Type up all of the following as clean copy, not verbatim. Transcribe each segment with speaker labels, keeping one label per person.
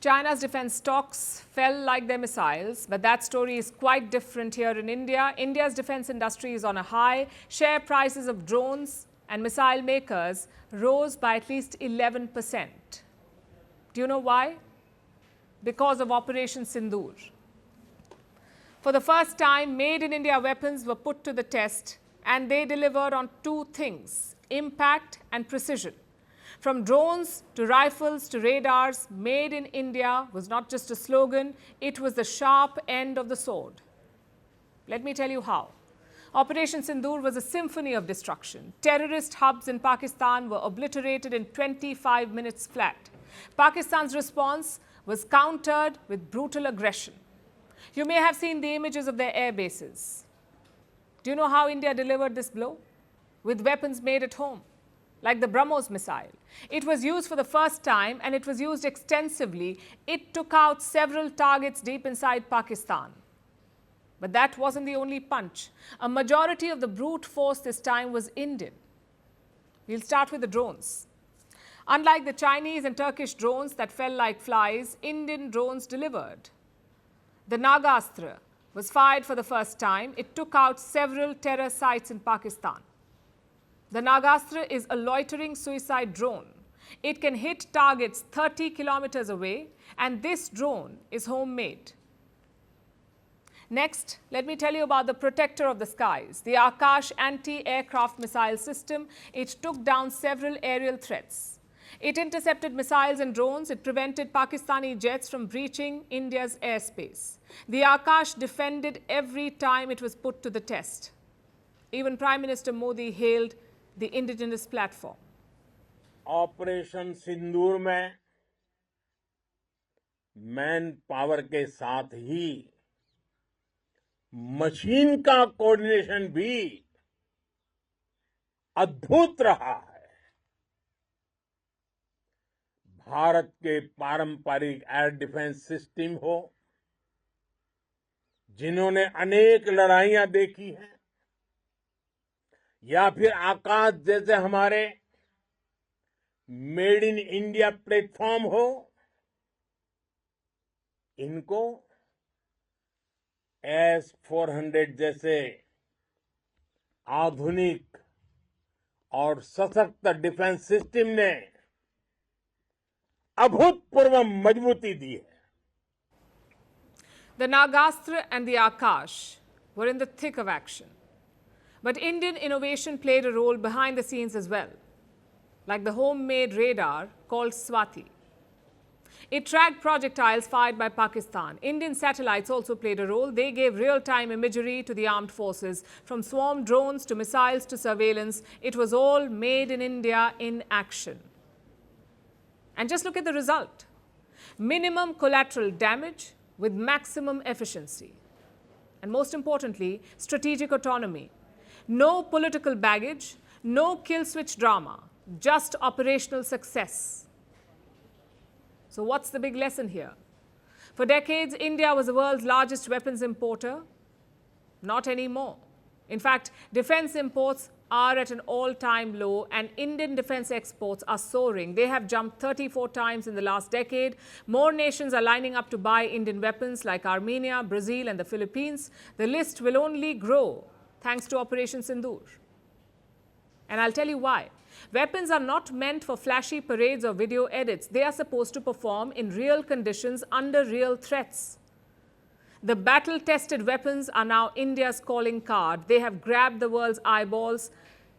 Speaker 1: China's defense stocks fell like their missiles, but that story is quite different here in India. India's defense industry is on a high. Share prices of drones and missile makers rose by at least 11%. Do you know why? Because of Operation Sindoor. For the first time, made in India weapons were put to the test, and they delivered on two things: impact and precision. From drones to rifles to radars, made in India was not just a slogan, it was the sharp end of the sword. Let me tell you how. Operation Sindoor was a symphony of destruction. Terrorist hubs in Pakistan were obliterated in 25 minutes flat. Pakistan's response was countered with brutal aggression. You may have seen the images of their air bases. Do you know how India delivered this blow? With weapons made at home, like the Brahmos missile. It was used for the first time and it was used extensively. It took out several targets deep inside Pakistan. But that wasn't the only punch. A majority of the brute force this time was Indian. We'll start with the drones. Unlike the Chinese and Turkish drones that fell like flies, Indian drones delivered. The Nagastra was fired for the first time. It took out several terror sites in Pakistan. The Nagastra is a loitering suicide drone. It can hit targets 30 kilometers away, and this drone is homemade. Next, let me tell you about the protector of the skies, the Akash anti-aircraft missile system. It took down several aerial threats. It intercepted missiles and drones. It prevented Pakistani jets from breaching India's airspace. The Akash defended every time it was put to the test. Even Prime Minister Modi hailed the indigenous platform.
Speaker 2: Operation Sindoor में man power के साथ ही machine का coordination भी अद्भुत रहा है। भारत के पारंपरिक एयर डिफेंस सिस्टम हो, जिन्होंने अनेक लड़ाइयां देखी हैं, या फिर आकाश जैसे हमारे मेड इन इंडिया प्लेटफॉर्म हो, इनको S-400 जैसे आधुनिक और सशक्त डिफेंस सिस्टम ने अभूतपूर्व मजबूती दी है।
Speaker 1: The Nagastra and the Akash were in the thick of action. But Indian innovation played a role behind the scenes as well, like the homemade radar called Swati. It tracked projectiles fired by Pakistan. Indian satellites also played a role. They gave real-time imagery to the armed forces. From swarm drones to missiles to surveillance, it was all made in India in action. And just look at the result. Minimum collateral damage with maximum efficiency. And most importantly, strategic autonomy. No political baggage, no kill switch drama, just operational success. So what's the big lesson here? For decades, India was the world's largest weapons importer. Not anymore. In fact, defense imports are at an all-time low and Indian defense exports are soaring. They have jumped 34 times in the last decade. More nations are lining up to buy Indian weapons like Armenia, Brazil and the Philippines. The list will only grow thanks to Operation Sindoor. And I'll tell you why. Weapons are not meant for flashy parades or video edits. They are supposed to perform in real conditions under real threats. The battle-tested weapons are now India's calling card. They have grabbed the world's eyeballs.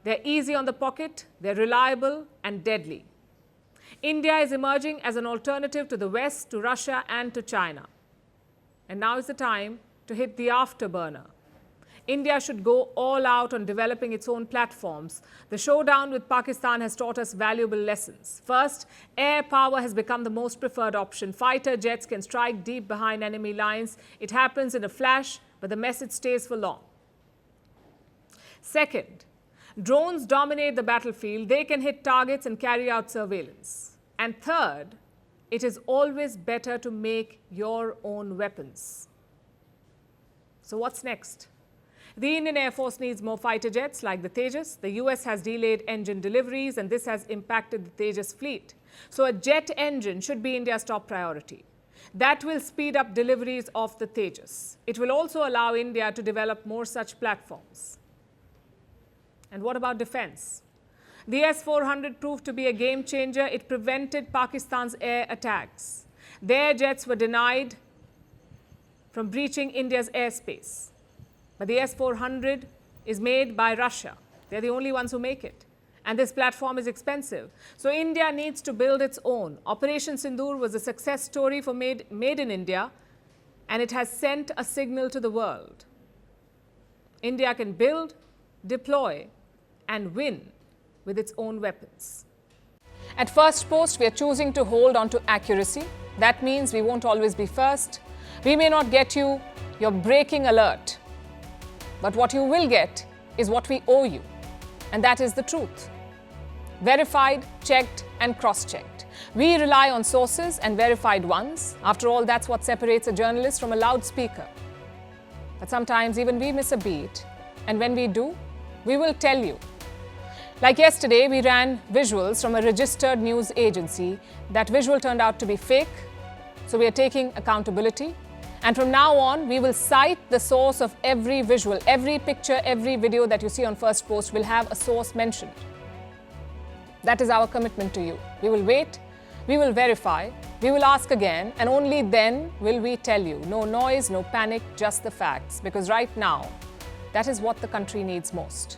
Speaker 1: They're easy on the pocket, they're reliable and deadly. India is emerging as an alternative to the West, to Russia and to China. And now is the time to hit the afterburner. India should go all out on developing its own platforms. The showdown with Pakistan has taught us valuable lessons. First, air power has become the most preferred option. Fighter jets can strike deep behind enemy lines. It happens in a flash, but the message stays for long. Second, drones dominate the battlefield. They can hit targets and carry out surveillance. And third, it is always better to make your own weapons. So what's next? The Indian Air Force needs more fighter jets like the Tejas. The US has delayed engine deliveries and this has impacted the Tejas fleet. So a jet engine should be India's top priority. That will speed up deliveries of the Tejas. It will also allow India to develop more such platforms. And what about defense? The S-400 proved to be a game changer. It prevented Pakistan's air attacks. Their jets were denied from breaching India's airspace. But the S-400 is made by Russia. They're the only ones who make it. And this platform is expensive. So India needs to build its own. Operation Sindoor was a success story for made in India, and it has sent a signal to the world. India can build, deploy, and win with its own weapons. At Firstpost, we are choosing to hold on to accuracy. That means we won't always be first. We may not get you your breaking alert, but what you will get is what we owe you, and that is the truth. Verified, checked, and cross-checked. We rely on sources and verified ones. After all, that's what separates a journalist from a loudspeaker. But sometimes even we miss a beat, and when we do, we will tell you. Like yesterday, we ran visuals from a registered news agency. That visual turned out to be fake, so we are taking accountability. And from now on, we will cite the source of every visual, every picture, every video that you see on Firstpost will have a source mentioned. That is our commitment to you. We will wait, we will verify, we will ask again, and only then will we tell you. No noise, no panic, just the facts. Because right now, that is what the country needs most.